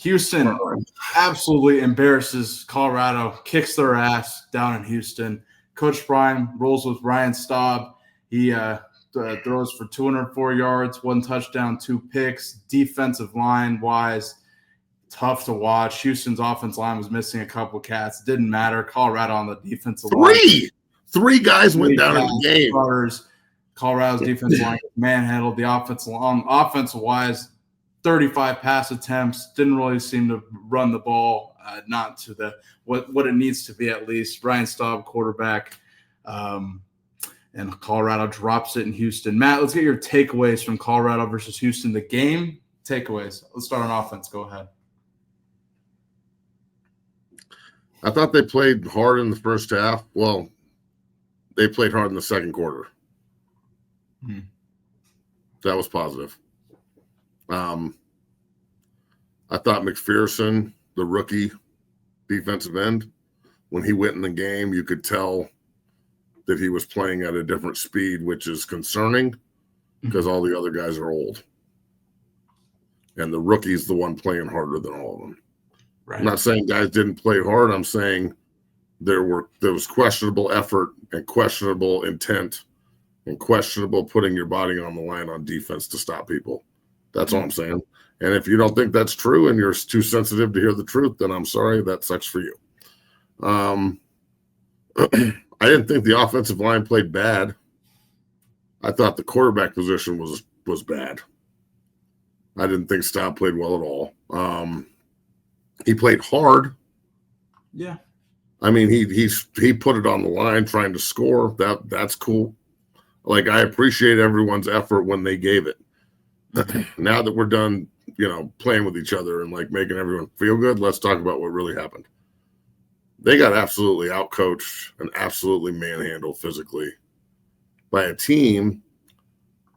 Houston absolutely embarrasses Colorado, kicks their ass down in Houston. Coach Brian rolls with Ryan Staub. He throws for 204 yards, 1 touchdown, 2 picks. Defensive line-wise, tough to watch. Houston's offensive line was missing a couple of cats. Didn't matter. Colorado on the defensive line. Three guys went down in the game. Starters. Colorado's defensive line manhandled. The offensive-wise, 35 pass attempts. Didn't really seem to run the ball, not to the what it needs to be at least. Ryan Staub, quarterback, and Colorado drops it in Houston. Matt, let's get your takeaways from Colorado versus Houston. The game takeaways. Let's start on offense. Go ahead. I thought they played hard in the first half. Well, they played hard in the second quarter. That was positive. I thought McPherson, the rookie defensive end, when he went in the game, you could tell that he was playing at a different speed, which is concerning because all the other guys are old. And the rookie's the one playing harder than all of them. Right. I'm not saying guys didn't play hard. I'm saying there was questionable effort and questionable intent and questionable putting your body on the line on defense to stop people. That's all I'm saying. And if you don't think that's true and you're too sensitive to hear the truth, then I'm sorry. That sucks for you. I didn't think the offensive line played bad. I thought the quarterback position was bad. I didn't think Staub played well at all. He played hard. Yeah. I mean, he put it on the line trying to score. That's cool. Like, I appreciate everyone's effort when they gave it. Now that we're done, playing with each other and like making everyone feel good, let's talk about what really happened. They got absolutely outcoached and absolutely manhandled physically by a team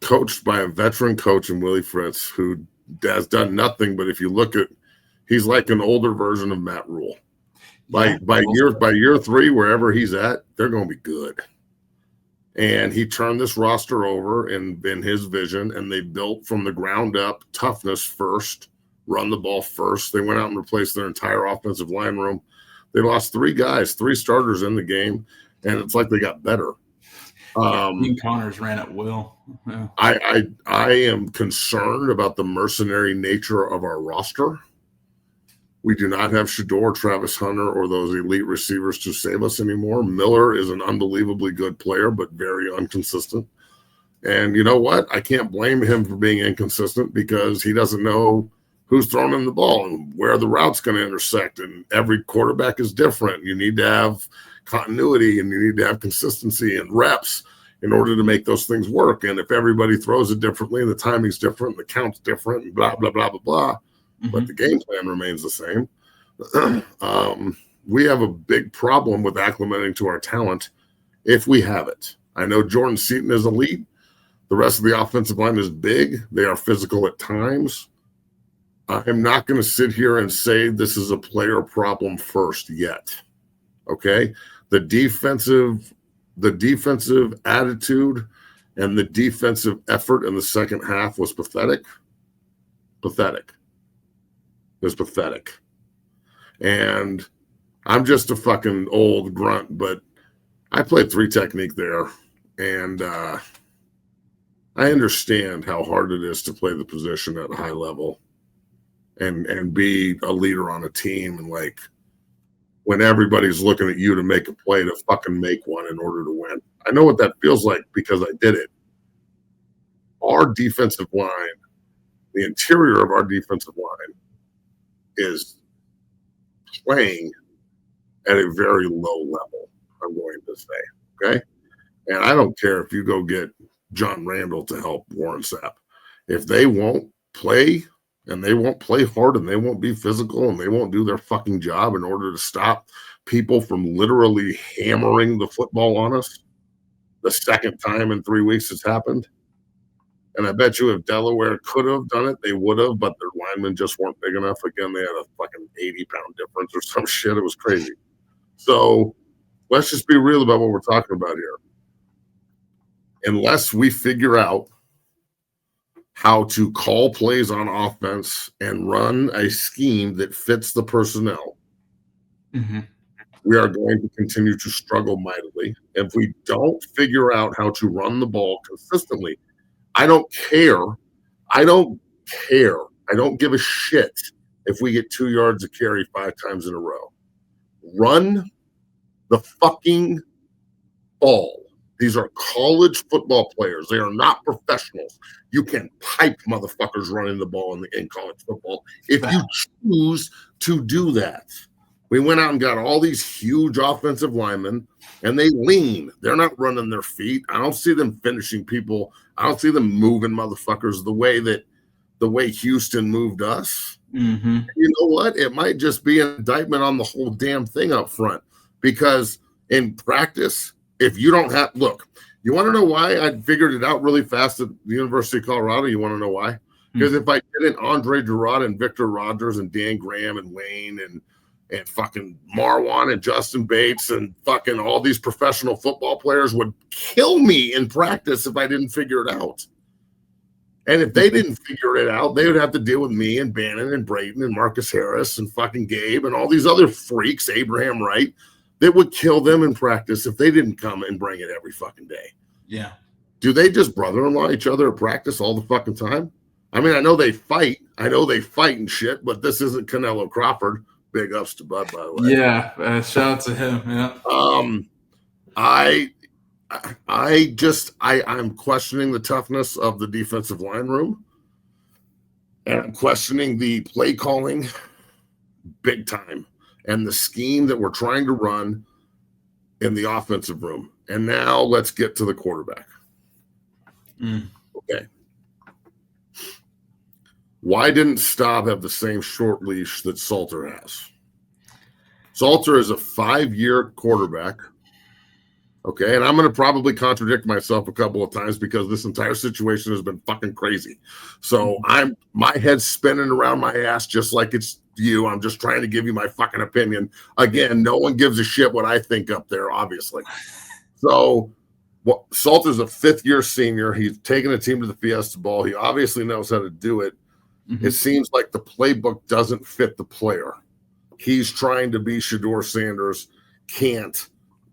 coached by a veteran coach in Willie Fritz, who has done nothing. But if you look at, he's like an older version of Matt Rule. By year 3, wherever he's at, they're going to be good. And he turned this roster over in his vision, and they built from the ground up toughness first, run the ball first. They went out and replaced their entire offensive line room. They lost 3 guys, 3 starters in the game, and it's like they got better. Dean Connors ran at will. Yeah. I am concerned about the mercenary nature of our roster. We do not have Shador, Travis Hunter, or those elite receivers to save us anymore. Miller is an unbelievably good player, but very inconsistent. And you know what? I can't blame him for being inconsistent because he doesn't know who's throwing him the ball and where the route's going to intersect. And every quarterback is different. You need to have continuity and you need to have consistency and reps in order to make those things work. And if everybody throws it differently and the timing's different and the count's different and blah, blah, blah, blah, blah, but the game plan remains the same. We have a big problem with acclimating to our talent if we have it. I know Jordan Seaton is elite. The rest of the offensive line is big. They are physical at times. I'm not going to sit here and say this is a player problem first yet. Okay? The defensive attitude and the defensive effort in the second half was pathetic. Pathetic. It was pathetic. And I'm just a fucking old grunt, but I played 3 technique there. And I understand how hard it is to play the position at a high level and be a leader on a team. And like when everybody's looking at you to make a play to fucking make one in order to win. I know what that feels like because I did it. Our defensive line, the interior of our defensive line is playing at a very low level, I'm going to say, okay? And I don't care if you go get John Randall to help Warren Sapp. If they won't play and they won't play hard and they won't be physical and they won't do their fucking job in order to stop people from literally hammering the football on us, the second time in 3 weeks it's happened. And I bet you if Delaware could have done it, they would have, but their linemen just weren't big enough. Again, they had a fucking 80-pound difference or some shit. It was crazy. So let's just be real about what we're talking about here. Unless we figure out how to call plays on offense and run a scheme that fits the personnel, we are going to continue to struggle mightily. If we don't figure out how to run the ball consistently, I don't care. I don't give a shit if we get 2 yards of carry 5 times in a row. Run the fucking ball. These are college football players. They are not professionals. You can pipe motherfuckers running the ball in college football if you choose to do that. We went out and got all these huge offensive linemen, and they lean. They're not running their feet. I don't see them finishing people. I don't see them moving motherfuckers the way Houston moved us. You know what? It might just be an indictment on the whole damn thing up front, because in practice, if you don't have, look, you want to know why I figured it out really fast at the University of Colorado? You want to know why? Because if I didn't, Andre Gerard and Victor Rogers and Dan Graham and Wayne and fucking Marwan and Justin Bates and fucking all these professional football players would kill me in practice if I didn't figure it out. And if they didn't figure it out, they would have to deal with me and Bannon and Brayton and Marcus Harris and fucking Gabe and all these other freaks, Abraham Wright, that would kill them in practice if they didn't come and bring it every fucking day. Yeah. Do they just brother-in-law each other at practice all the fucking time? I mean, I know they fight. and shit, but this isn't Canelo Crawford. Big ups to Bud, by the way. Yeah, shout out to him. Yeah. I'm questioning the toughness of the defensive line room, and I'm questioning the play calling big time and the scheme that we're trying to run in the offensive room. And now let's get to the quarterback. Okay. Why didn't Staub have the same short leash that Salter has? Salter is a 5-year quarterback. Okay, and I'm going to probably contradict myself a couple of times because this entire situation has been fucking crazy. So my head's spinning around my ass just like it's you. I'm just trying to give you my fucking opinion. Again, no one gives a shit what I think up there, obviously. So Salter's a 5th-year senior. He's taken a team to the Fiesta Bowl. He obviously knows how to do it. It seems like the playbook doesn't fit the player. He's trying to be Shedeur Sanders, can't.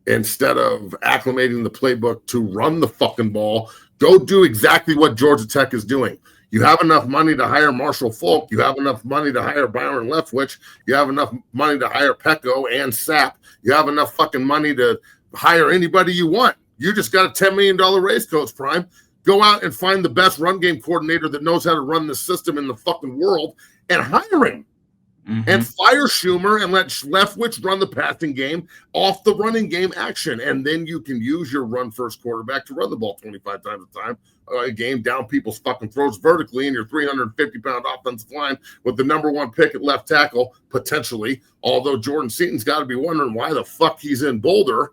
Instead of acclimating the playbook to run the fucking ball, go do exactly what Georgia Tech is doing. You have enough money to hire Marshall Falk. You have enough money to hire Byron Leftwich. You have enough money to hire Pecco and Sapp. You have enough fucking money to hire anybody you want. You just got a $10 million raise, Coach Prime. Go out and find the best run game coordinator that knows how to run the system in the fucking world and hire him. And fire Schumer and let Leftwich run the passing game off the running game action. And then you can use your run-first quarterback to run the ball 25 times a game down people's fucking throats vertically in your 350-pound offensive line with the number 1 pick at left tackle, potentially. Although Jordan Seaton's got to be wondering why the fuck he's in Boulder,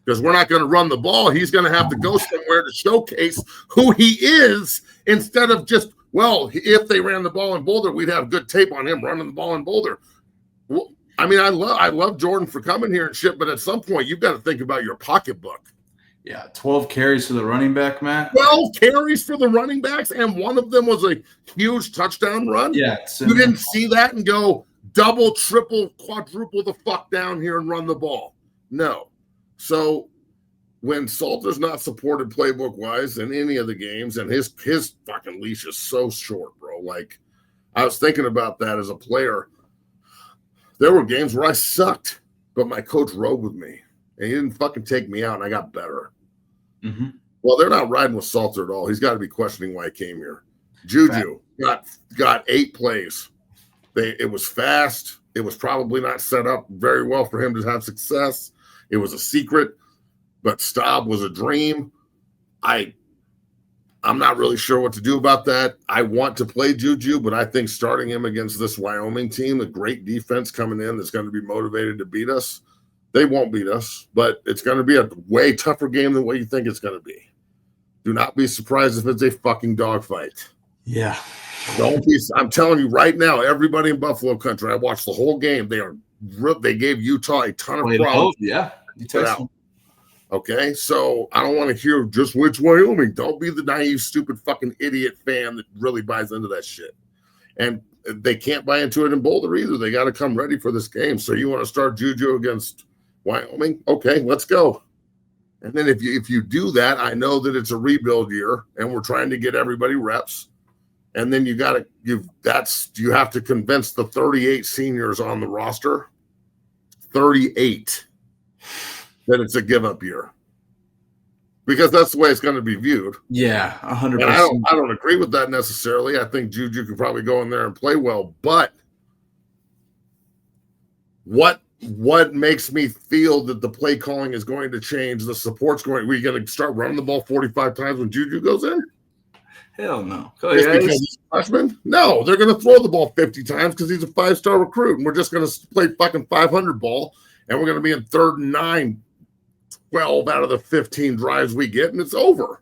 because we're not going to run the ball. He's going to have to go somewhere to showcase who he is instead of just, well, if they ran the ball in Boulder, we'd have good tape on him running the ball in Boulder. Well, I mean, I love Jordan for coming here and shit, but at some point, you've got to think about your pocketbook. Yeah, 12 carries for the running back, Matt. 12 carries for the running backs, and one of them was a huge touchdown run? Yeah. You didn't see that and go double, triple, quadruple the fuck down here and run the ball. No. So when Salter's not supported playbook-wise in any of the games, and his fucking leash is so short, bro. Like, I was thinking about that as a player. There were games where I sucked, but my coach rode with me, and he didn't fucking take me out, and I got better. Well, they're not riding with Salter at all. He's got to be questioning why he came here. Juju got 8 plays. It was fast. It was probably not set up very well for him to have success. It was a secret, but Staub was a dream. I'm not really sure what to do about that. I want to play Juju, but I think starting him against this Wyoming team, a great defense coming in that's going to be motivated to beat us, they won't beat us, but it's going to be a way tougher game than what you think it's going to be. Do not be surprised if it's a fucking dogfight. Yeah. Don't be. I'm telling you right now, everybody in Buffalo country, I watched the whole game. They gave Utah a ton of problems. Yeah. You Okay, so I don't want to hear just which Wyoming. Don't be the naive, stupid, fucking idiot fan that really buys into that shit. And they can't buy into it in Boulder either. They got to come ready for this game. So you want to start Juju against Wyoming? Okay, let's go. And then if you do that, I know that it's a rebuild year, and we're trying to get everybody reps. And then you have to convince the 38 seniors on the roster, 38, that it's a give up year, because that's the way it's going to be viewed. Yeah, 100%. And I don't agree with that necessarily. I think Juju could probably go in there and play well, but what makes me feel that the play calling is going to change? The support's going. We're going to start running the ball 45 times when Juju goes in. Hell no. Just because he's a freshman? No, they're going to throw the ball 50 times because he's a 5-star recruit, and we're just going to play fucking 500 ball, and we're going to be in 3rd and 9, 12 out of the 15 drives we get, and it's over.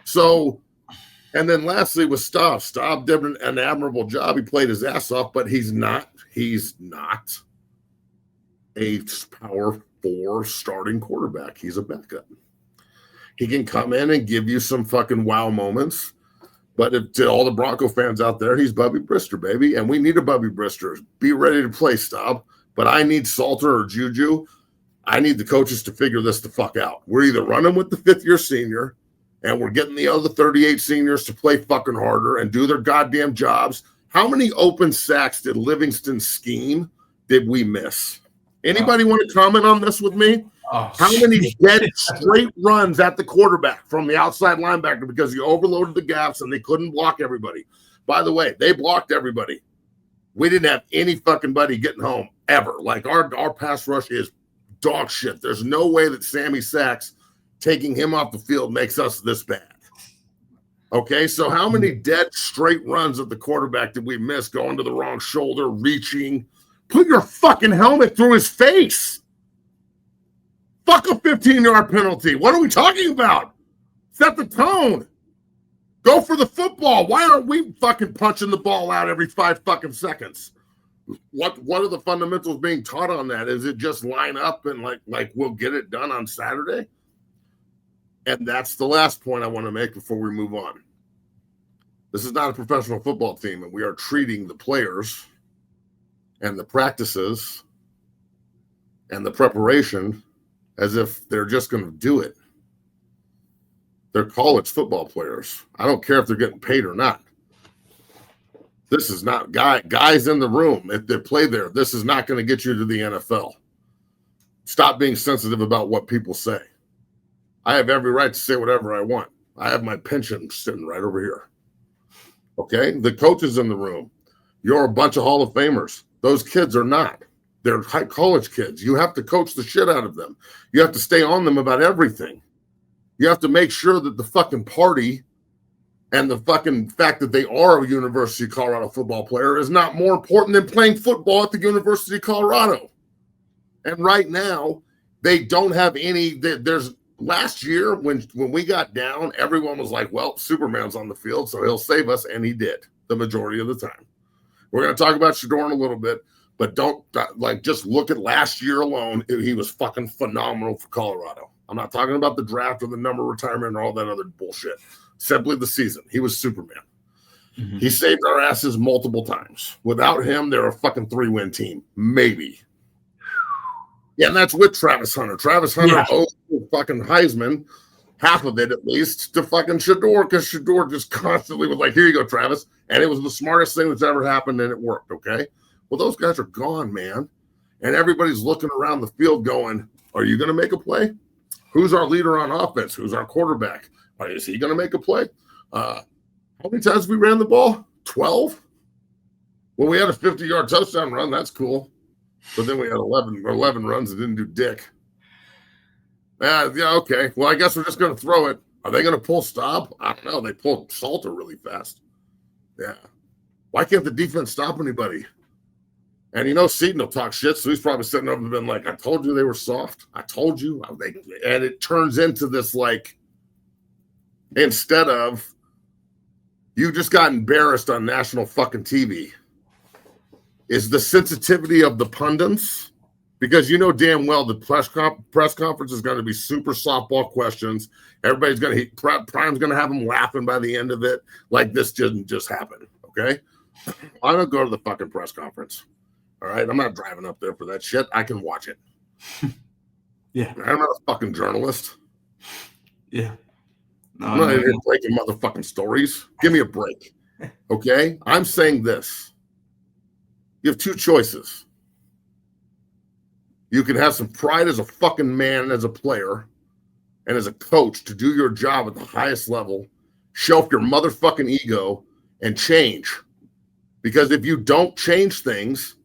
So, and then lastly with Staub. Staub did an admirable job. He played his ass off, but he's not a power 4 starting quarterback. He's a backup. He can come in and give you some fucking wow moments. But to all the Bronco fans out there, he's Bubby Brister, baby. And we need a Bubby Brister. Be ready to play, Staub. But I need Salter or Juju. I need the coaches to figure this the fuck out. We're either running with the 5th-year senior, and we're getting the other 38 seniors to play fucking harder and do their goddamn jobs. How many open sacks did Livingston scheme did we miss? Anybody want to comment on this with me? How many dead straight runs at the quarterback from the outside linebacker because you overloaded the gaps and they couldn't block everybody? By the way, they blocked everybody. We didn't have any fucking buddy getting home ever. Like our pass rush is dog shit. There's no way that Sammy Sachs taking him off the field makes us this bad. Okay, so how many dead straight runs at the quarterback did we miss going to the wrong shoulder, reaching? Put your fucking helmet through his face. Fuck a 15-yard penalty. What are we talking about? Set the tone. Go for the football. Why aren't we fucking punching the ball out every 5 fucking seconds? What are the fundamentals being taught on that? Is it just line up and like we'll get it done on Saturday? And that's the last point I want to make before we move on. This is not a professional football team, and we are treating the players and the practices and the preparation as if they're just going to do it. They're college football players. I don't care if they're getting paid or not. This is not guys in the room. If they play there, this is not going to get you to the NFL. Stop being sensitive about what people say. I have every right to say whatever I want. I have my pension sitting right over here. Okay? The coaches in the room. You're a bunch of Hall of Famers. Those kids are not. They're high college kids. You have to coach the shit out of them. You have to stay on them about everything. You have to make sure that the fucking party and the fucking fact that they are a University of Colorado football player is not more important than playing football at the University of Colorado. And right now, they don't have any. There's last year when we got down, everyone was like, well, Superman's on the field, so he'll save us. And he did the majority of the time. We're going to talk about Shador in a little bit, but just look at last year alone. He was fucking phenomenal for Colorado. I'm not talking about the draft or the number retirement or all that other bullshit. Simply the season. He was Superman. Mm-hmm. He saved our asses multiple times. Without him, they're a fucking 3-win team. Maybe. Yeah, and that's with Travis Hunter. Travis Hunter owes fucking Heisman, half of it at least, to fucking Shador, because Shador just constantly was like, here you go, Travis. And it was the smartest thing that's ever happened, and it worked, okay? Well, those guys are gone, man. And everybody's looking around the field going, are you going to make a play? Who's our leader on offense? Who's our quarterback? Is he going to make a play? How many times we ran the ball? 12? Well, we had a 50-yard touchdown run. That's cool. But then we had 11 runs and didn't do dick. Yeah, okay. Well, I guess we're just going to throw it. Are they going to pull stop? I don't know. They pulled Salter really fast. Yeah. Why can't the defense stop anybody? And Seton will talk shit, so he's probably sitting over and been like, I told you they were soft. I told you. And it turns into this, like, instead of you just got embarrassed on national fucking TV, is the sensitivity of the pundits because you know damn well the press conference is going to be super softball questions. Everybody's going to Prime's going to have them laughing by the end of it, like this didn't just happen. Okay, I don't go to the fucking press conference. All right, I'm not driving up there for that shit. I can watch it. Yeah, I'm not a fucking journalist. Yeah, no, I'm not here breaking motherfucking stories. Give me a break. Okay, I'm saying this. You have two choices. You can have some pride as a fucking man, as a player, and as a coach to do your job at the highest level, shelf your motherfucking ego, and change. Because if you don't change things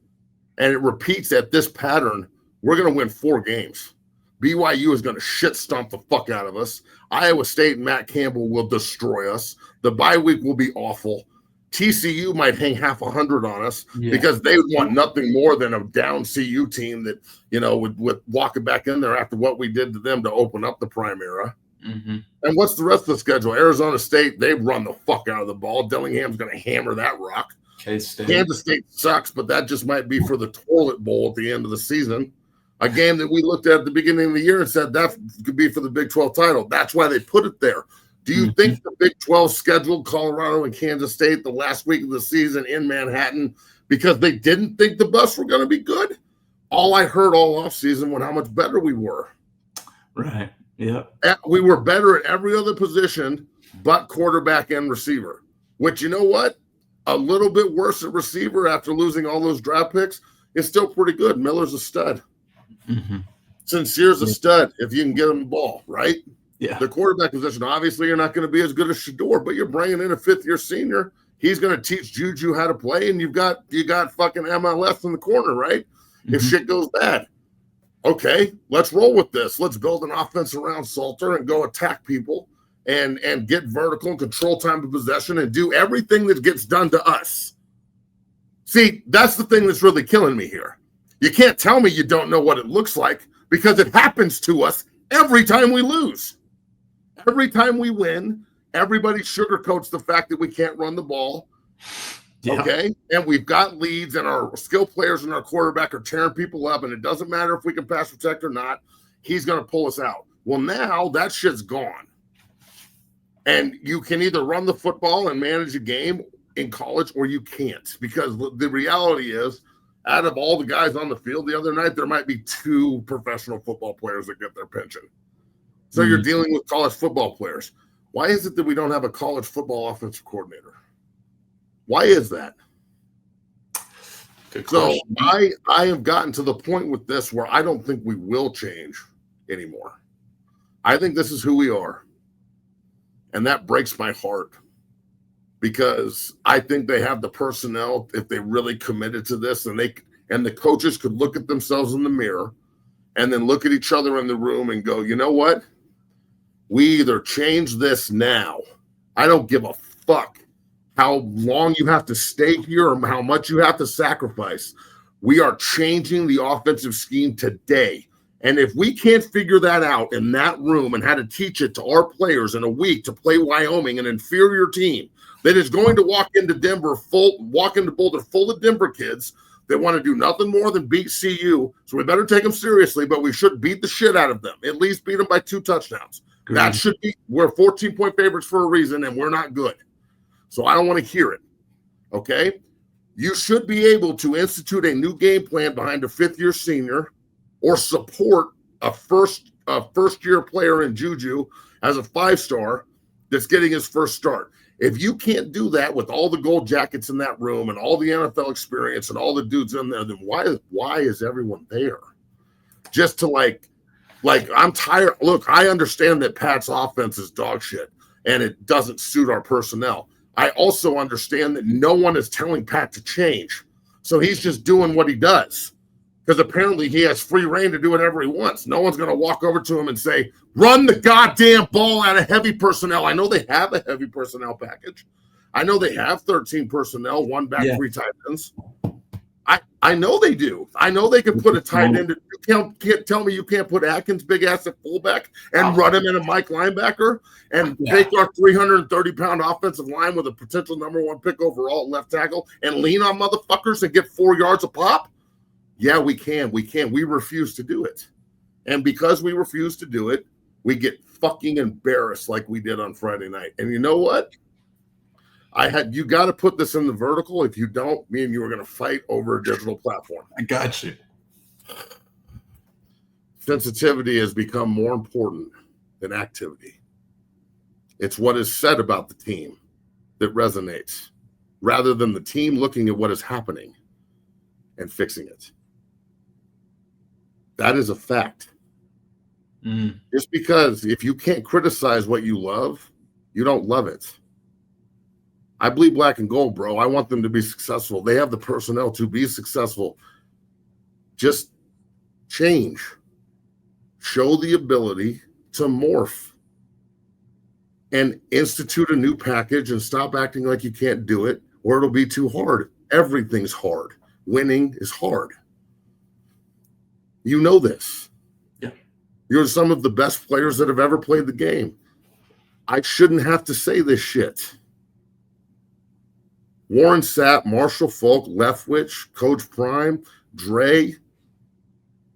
and it repeats at this pattern, we're going to win 4 games. BYU is going to shit stomp the fuck out of us. Iowa State and Matt Campbell will destroy us. The bye week will be awful. TCU might hang half 100 on us because they want nothing more than a down CU team that, you know, would walk it back in there after what we did to them to open up the Prime era. Mm-hmm. And what's the rest of the schedule? Arizona State, they run the fuck out of the ball. Dillingham's going to hammer that rock. K-State. Kansas State sucks, but that just might be for the toilet bowl at the end of the season. A game that we looked at the beginning of the year and said that could be for the Big 12 title. That's why they put it there. Do you think the Big 12 scheduled Colorado and Kansas State the last week of the season in Manhattan because they didn't think the Buffs were going to be good? All I heard all offseason was how much better we were. Right. Yeah. We were better at every other position but quarterback and receiver, which, you know what? A little bit worse at receiver after losing all those draft picks is still pretty good. Miller's a stud. Mm-hmm. Sincere's a stud if you can get him the ball, right? Yeah. The quarterback position, obviously, you're not going to be as good as Shador, but you're bringing in a 5th-year senior. He's going to teach Juju how to play, and you got fucking MLS in the corner, right? Mm-hmm. If shit goes bad. Okay, let's roll with this. Let's build an offense around Salter and go attack people and get vertical and control time of possession and do everything that gets done to us. See, that's the thing that's really killing me here. You can't tell me you don't know what it looks like because it happens to us every time we lose. Every time we win, everybody sugarcoats the fact that we can't run the ball. Yeah. Okay? And we've got leads, and our skill players and our quarterback are tearing people up, and it doesn't matter if we can pass protect or not. He's going to pull us out. Well, now that shit's gone. And you can either run the football and manage a game in college, or you can't. Because the reality is, out of all the guys on the field the other night, there might be 2 professional football players that get their pension. So you're dealing with college football players. Why is it that we don't have a college football offensive coordinator? Why is that? Good question. So I have gotten to the point with this where I don't think we will change anymore. I think this is who we are. And that breaks my heart because I think they have the personnel, if they really committed to this, and the coaches could look at themselves in the mirror and then look at each other in the room and go, you know what? We either change this now. I don't give a fuck how long you have to stay here or how much you have to sacrifice. We are changing the offensive scheme today. And if we can't figure that out in that room and how to teach it to our players in a week to play Wyoming, an inferior team that is going to walk into Boulder full of Denver kids that want to do nothing more than beat CU. So we better take them seriously, but we should beat the shit out of them. At least beat them by 2 touchdowns. That should be, we're 14-point favorites for a reason, and we're not good. So I don't want to hear it. Okay? You should be able to institute a new game plan behind a 5th-year senior or support a first-year player in Juju as a 5-star that's getting his first start. If you can't do that with all the gold jackets in that room and all the NFL experience and all the dudes in there, then why is everyone there? Just to like I'm tired. Look, I understand that Pat's offense is dog shit and it doesn't suit our personnel. I also understand that no one is telling Pat to change. So he's just doing what he does because apparently he has free reign to do whatever he wants. No one's going to walk over to him and say, run the goddamn ball out of heavy personnel. I know they have a heavy personnel package. I know they have 13 personnel, 1 back, 3 tight ends. I know they do. I know they can put a tight end. You can't tell me you can't put Atkins, big ass at fullback, and run him in a Mike linebacker and take our 330-pound offensive line with a potential number 1 pick overall at left tackle and lean on motherfuckers and get 4 yards a pop. Yeah, we can. We refuse to do it. And because we refuse to do it, we get fucking embarrassed like we did on Friday night. And you know what? You got to put this in the vertical. If you don't, me and you are going to fight over a digital platform. I got you. Sensitivity has become more important than activity. It's what is said about the team that resonates, rather than the team looking at what is happening and fixing it. That is a fact. Just because if you can't criticize what you love, you don't love it. I bleed black and gold, bro. I want them to be successful. They have the personnel to be successful. Just change. Show the ability to morph and institute a new package and stop acting like you can't do it or it'll be too hard. Everything's hard. Winning is hard. You know this. Yeah. You're some of the best players that have ever played the game. I shouldn't have to say this shit. Warren Sapp, Marshall Falk, Leftwich, Coach Prime, Dre,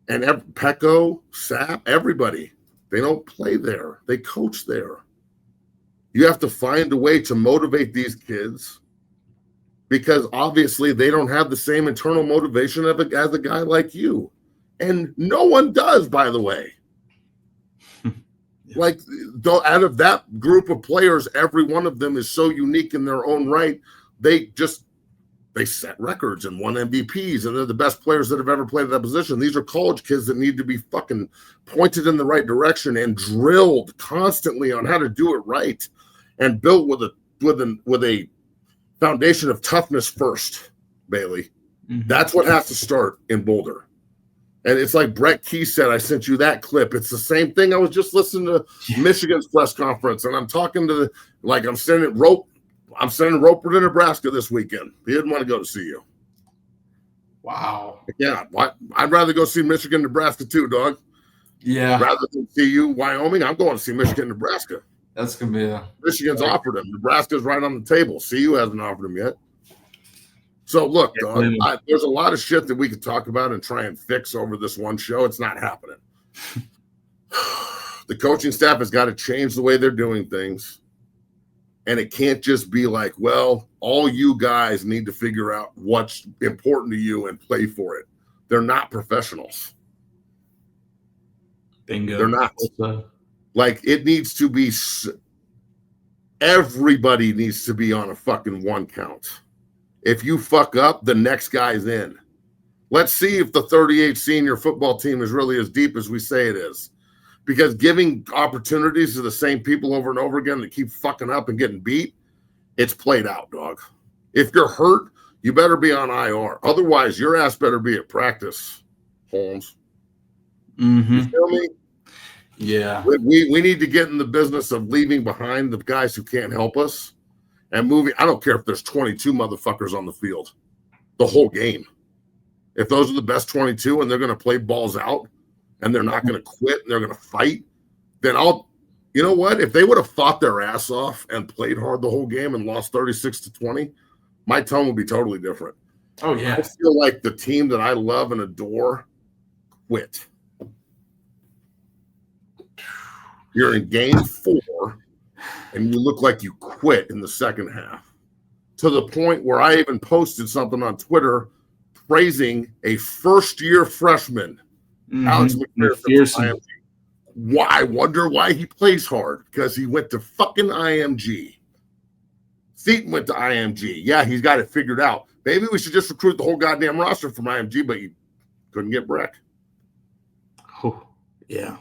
and Pecco, Sapp, everybody. They don't play there. They coach there. You have to find a way to motivate these kids because obviously they don't have the same internal motivation as a guy like you. And no one does, by the way. Like, out of that group of players, every one of them is so unique in their own right. They set records and won MVPs, and they're the best players that have ever played at that position. These are college kids that need to be fucking pointed in the right direction and drilled constantly on how to do it right, and built with a foundation of toughness first, Bailey. Mm-hmm. That's what has to start in Boulder. And it's like Brett Key said, I sent you that clip. It's the same thing. I was just listening to Michigan's press conference, and I'm talking to I'm sending Roper to Nebraska this weekend. He didn't want to go to CU. Wow. Yeah, I'd rather go see Michigan, Nebraska too, dog. Yeah. Rather than CU, Wyoming, I'm going to see Michigan, Nebraska. That's going to be Michigan's offered him. Nebraska's right on the table. CU hasn't offered him yet. So, look, dog, there's a lot of shit that we could talk about and try and fix over this one show. It's not happening. The coaching staff has got to change the way they're doing things. And it can't just be like, well, all you guys need to figure out what's important to you and play for it. They're not professionals. Bingo. They're not. Like, it needs to be – everybody needs to be on a fucking one count. If you fuck up, the next guy's in. Let's see if the 38 senior football team is really as deep as we say it is. Because giving opportunities to the same people over and over again that keep fucking up and getting beat, it's played out, dog. If you're hurt, you better be on IR. Otherwise, your ass better be at practice, Holmes. Mm-hmm. You feel me? Yeah. We need to get in the business of leaving behind the guys who can't help us and moving. I don't care if there's 22 motherfuckers on the field the whole game. If those are the best 22 and they're going to play balls out, and they're not going to quit, and they're going to fight, then you know what? If they would have fought their ass off and played hard the whole game and lost 36-20, my tone would be totally different. Oh, yeah. I feel like the team that I love and adore quit. You're in game 4, and you look like you quit in the second half, to the point where I even posted something on Twitter praising a first-year freshman, Alex McPherson. Why? I wonder why he plays hard. Because he went to fucking IMG. Seton went to IMG. Yeah, he's got it figured out. Maybe we should just recruit the whole goddamn roster from IMG, but you couldn't get Breck. Oh, yeah.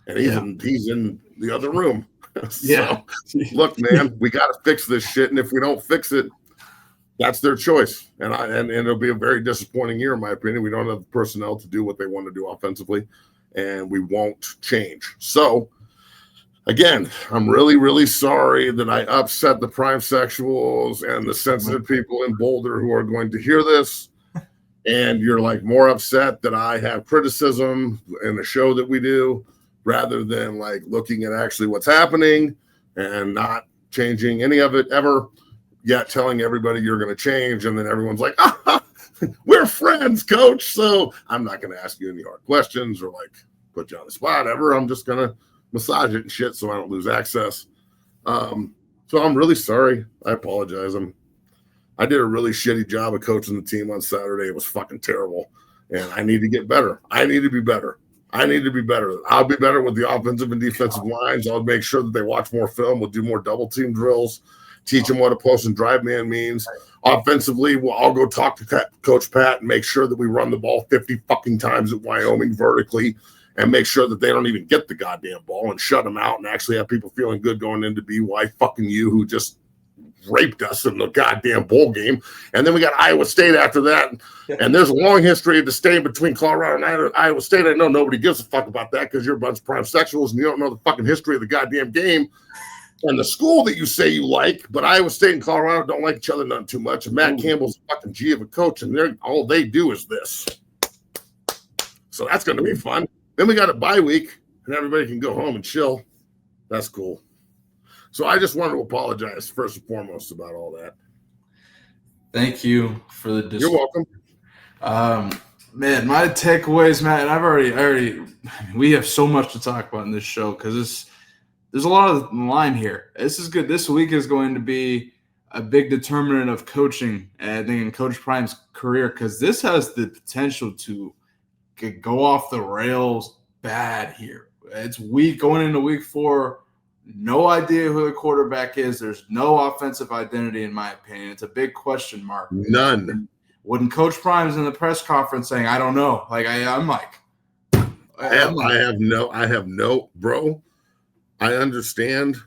And he's in the other room. So, look, man, we got to fix this shit. And if we don't fix it, that's their choice. And it'll be a very disappointing year, in my opinion. We don't have the personnel to do what they want to do offensively, and we won't change. So, again, I'm really, really sorry that I upset the prime sexuals and the sensitive people in Boulder who are going to hear this. And you're like more upset that I have criticism in the show that we do rather than like looking at actually what's happening and not changing any of it ever. Yet telling everybody you're going to change, and then everyone's like, we're friends, coach. So I'm not going to ask you any hard questions or like put you on the spot ever. I'm just going to massage it and shit so I don't lose access. So I'm really sorry. I apologize. I did a really shitty job of coaching the team on Saturday. It was fucking terrible. And I need to get better. I need to be better. I'll be better with the offensive and defensive lines. I'll make sure that they watch more film. We'll do more double team drills, teach them what a post and drive man means. Offensively, I'll go talk to Coach Pat and make sure that we run the ball 50 fucking times at Wyoming vertically and make sure that they don't even get the goddamn ball and shut them out and actually have people feeling good going into BY fucking you who just raped us in the goddamn bowl game. And then we got Iowa State after that. And there's a long history of disdain between Colorado and Iowa State. I know nobody gives a fuck about that because you're a bunch of prime sexuals and you don't know the fucking history of the goddamn game and the school that you say you like. But Iowa State and Colorado don't like each other none too much. And Matt Campbell's a fucking G of a coach, and all they do is this. So that's going to be fun. Then we got a bye week, and everybody can go home and chill. That's cool. So I just wanted to apologize first and foremost about all that. Thank you for the You're welcome. Man, my takeaways, Matt, and I've already we have so much to talk about in this show because there's a lot of line here. This is good. This week is going to be a big determinant of coaching, I think, in Coach Prime's career, because this has the potential to go off the rails bad here. It's going into week 4. No idea who the quarterback is. There's no offensive identity, in my opinion. It's a big question mark. None. When Coach Prime's in the press conference saying, "I don't know," like I'm like, I have no, bro. I understand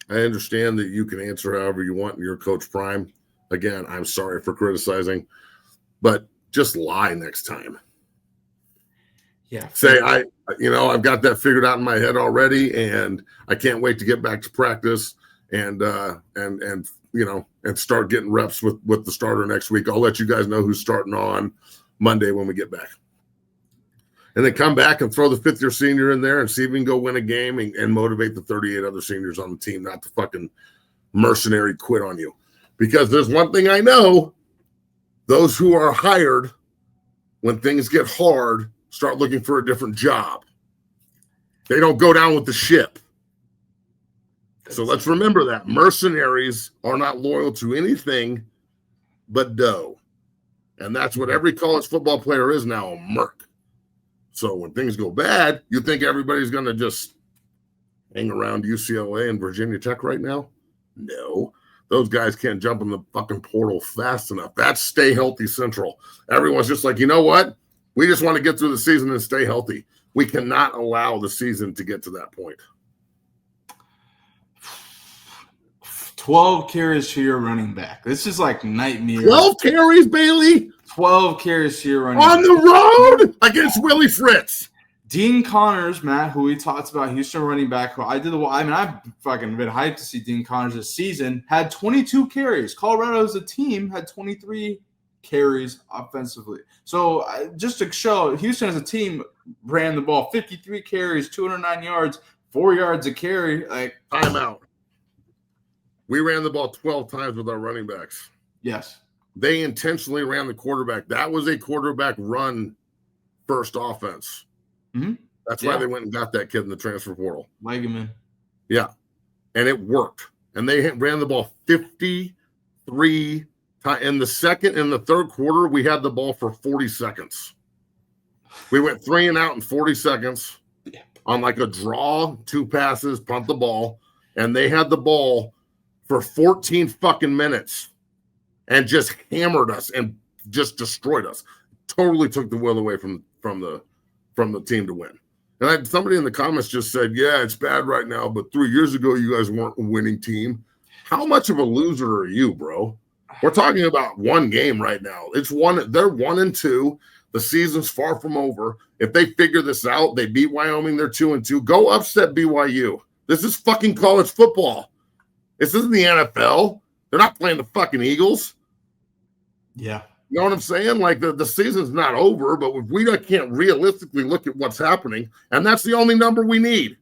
that you can answer however you want. You're Coach Prime. Again, I'm sorry for criticizing, but just lie next time. Yeah. Say I've got that figured out in my head already, and I can't wait to get back to practice and start getting reps with the starter next week. I'll let you guys know who's starting on Monday when we get back. And then come back and throw the 5th-year senior in there and see if we can go win a game and motivate the 38 other seniors on the team not to fucking mercenary quit on you. Because there's one thing I know, those who are hired when things get hard start looking for a different job. They don't go down with the ship. So let's remember that. Mercenaries are not loyal to anything but dough. And that's what every college football player is now, a merc. So when things go bad, you think everybody's going to just hang around UCLA and Virginia Tech right now? No. Those guys can't jump in the fucking portal fast enough. That's stay healthy central. Everyone's just like, you know what? We just want to get through the season and stay healthy. We cannot allow the season to get to that point. 12 carries to your running back. This is like nightmare. 12 carries, Bailey? 12 carries to your running on back. On the road against Willie Fritz. Dean Connors, Matt, who we talked about, Houston running back, who I've fucking been hyped to see Dean Connors this season, had 22 carries. Colorado as a team had 23 carries offensively. So just to show, Houston as a team ran the ball 53 carries, 209 yards, 4 yards a carry. Like timeout. We ran the ball 12 times with our running backs. Yes. They intentionally ran the quarterback. That was a quarterback run first offense. Mm-hmm. That's why they went and got that kid in the transfer portal. Legaman. Yeah. And it worked. And they ran the ball 53 times. In the second and the third quarter, we had the ball for 40 seconds. We went 3 and out in 40 seconds on like a draw, 2 passes, punt the ball. And they had the ball for 14 fucking minutes and just hammered us and just destroyed us. Totally took the will away from the team to win. And somebody in the comments just said, yeah, it's bad right now, but 3 years ago, you guys weren't a winning team. How much of a loser are you, bro? We're talking about one game right now. They're 1-2. The season's far from over. If they figure this out, they beat Wyoming, they're 2-2. Go upset BYU. This is fucking college football. This isn't the NFL. They're not playing the fucking Eagles. Yeah. You know what I'm saying? Like the season's not over, but if we can't realistically look at what's happening, and that's the only number we need.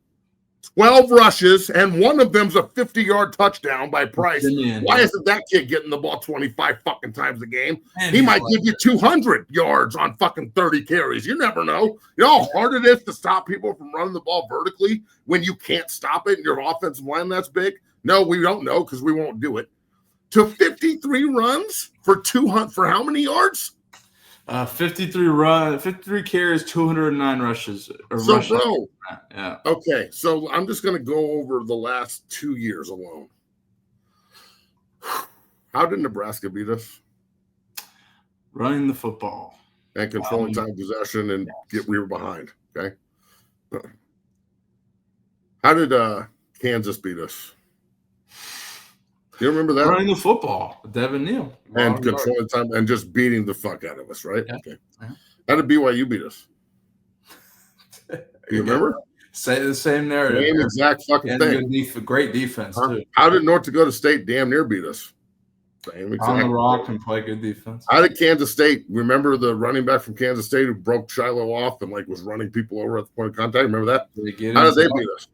12 rushes, and one of them's a 50-yard touchdown by Price. Why isn't that kid getting the ball 25 fucking times a game? He might give you 200 yards on fucking 30 carries. You never know. You know how hard it is to stop people from running the ball vertically when you can't stop it and your offensive line that's big? No, we don't know because we won't do it. To 53 runs for 200 for how many yards? 53 carries, 209 rushes. Bro, yeah. Okay, so I'm just going to go over the last 2 years alone. How did Nebraska beat us? Running the football. And controlling time possession and we were behind, okay? How did Kansas beat us? Do you remember that? Running the football, Devin Neal. And controlling time and just beating the fuck out of us, right? Yeah. Okay. How did BYU beat us? You remember? Say the same narrative. Same exact fucking thing. Great defense, too. How did North Dakota State damn near beat us? Same exact on the rock and play good defense. How did Kansas State, remember the running back from Kansas State who broke Shiloh off and was running people over at the point of contact? Remember that? How did they beat us?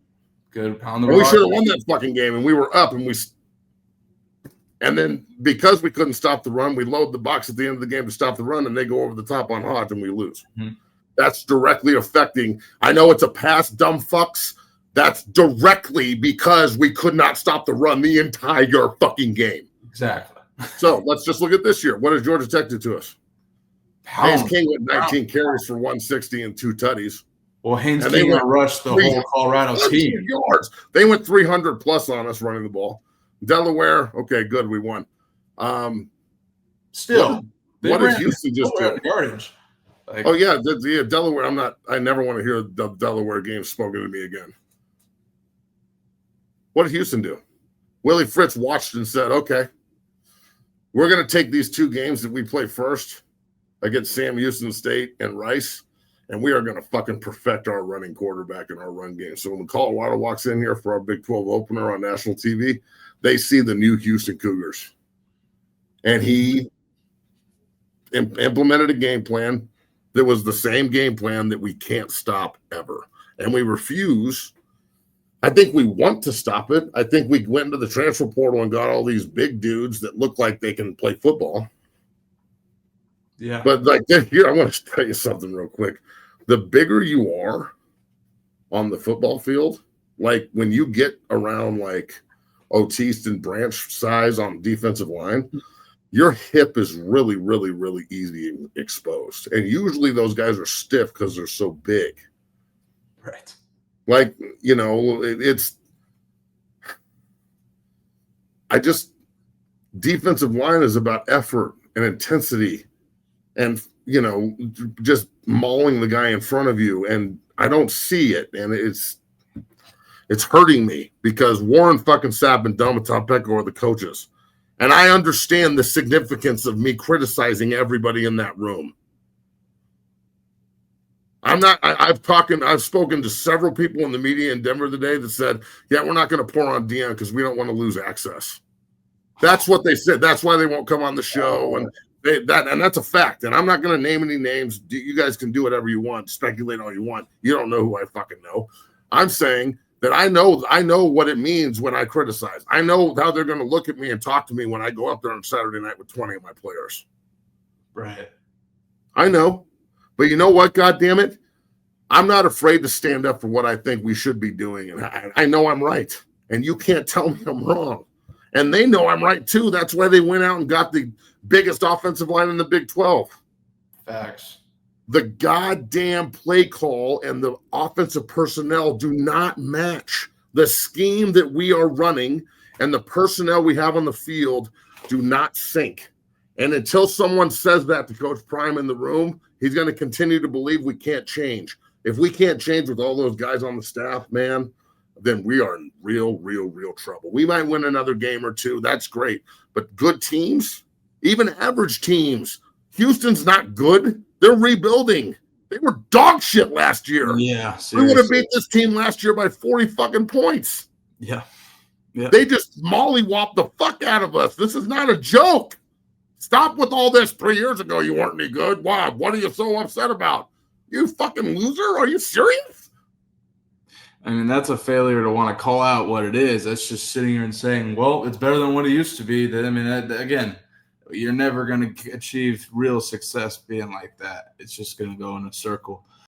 Good pound the rock. We should have won that fucking game, and we were up, and then because we couldn't stop the run, we load the box at the end of the game to stop the run, and they go over the top on Hot, and we lose. Mm-hmm. That's directly affecting. I know it's a pass, dumb fucks. That's directly because we could not stop the run the entire fucking game. Exactly. So let's just look at this year. What has Georgia Tech do to us? Haynes King went 19 carries for 160 and 2 tutties. Well, Haynes King rushed the whole Colorado team. Yards. They went 300 plus on us running the ball. Delaware, okay, good, we won. Still, what did Houston just do? Yardage. Delaware. I never want to hear the Delaware game spoken to me again. What did Houston do? Willie Fritz watched and said, okay, we're going to take these 2 games that we play first against Sam Houston State and Rice, and we are going to fucking perfect our running quarterback and our run game. So when Colorado walks in here for our Big 12 opener on national TV, they see the new Houston Cougars. And he implemented a game plan that was the same game plan that we can't stop ever. And we refuse. I think we want to stop it. I think we went into the transfer portal and got all these big dudes that look like they can play football. Yeah. But here, I want to tell you something real quick. The bigger you are on the football field, when you get around Otiste and Branch size on defensive line, your hip is really, really, really easy exposed. And usually those guys are stiff because they're so big. Right. Defensive line is about effort and intensity and, just mauling the guy in front of you. And I don't see it. And it's hurting me because Warren fucking Sapp and Dominic Pecco are the coaches. And I understand the significance of me criticizing everybody in that room. I've spoken to several people in the media in Denver today that said, yeah, we're not going to pour on Deion because we don't want to lose access. That's what they said. That's why they won't come on the show. And that's a fact. And I'm not going to name any names. You guys can do whatever you want, speculate all you want. You don't know who I fucking know. I'm saying that I know what it means when I criticize. I know how they're going to look at me and talk to me when I go up there on Saturday night with 20 of my players. Right. I know. But you know what, God damn it? I'm not afraid to stand up for what I think we should be doing. And I know I'm right. And you can't tell me I'm wrong. And they know I'm right, too. That's why they went out and got the biggest offensive line in the Big 12. Facts. The goddamn play call and the offensive personnel do not match. The scheme that we are running and the personnel we have on the field do not sync. And until someone says that to Coach Prime in the room, he's going to continue to believe we can't change. If we can't change with all those guys on the staff, man, then we are in real, real, real trouble. We might win another game or two. That's great. But good teams, even average teams, Houston's not good. They're rebuilding. They were dog shit last year. Yeah, seriously. We would have beat this team last year by 40 fucking points. Yeah. They just mollywopped the fuck out of us. This is not a joke. Stop with all this. 3 years ago, you weren't any good. Wow, what are you so upset about? You fucking loser? Are you serious? I mean, that's a failure to want to call out what it is. That's just sitting here and saying, well, it's better than what it used to be. I mean, again, you're never going to achieve real success being like that. It's just going to go in a circle.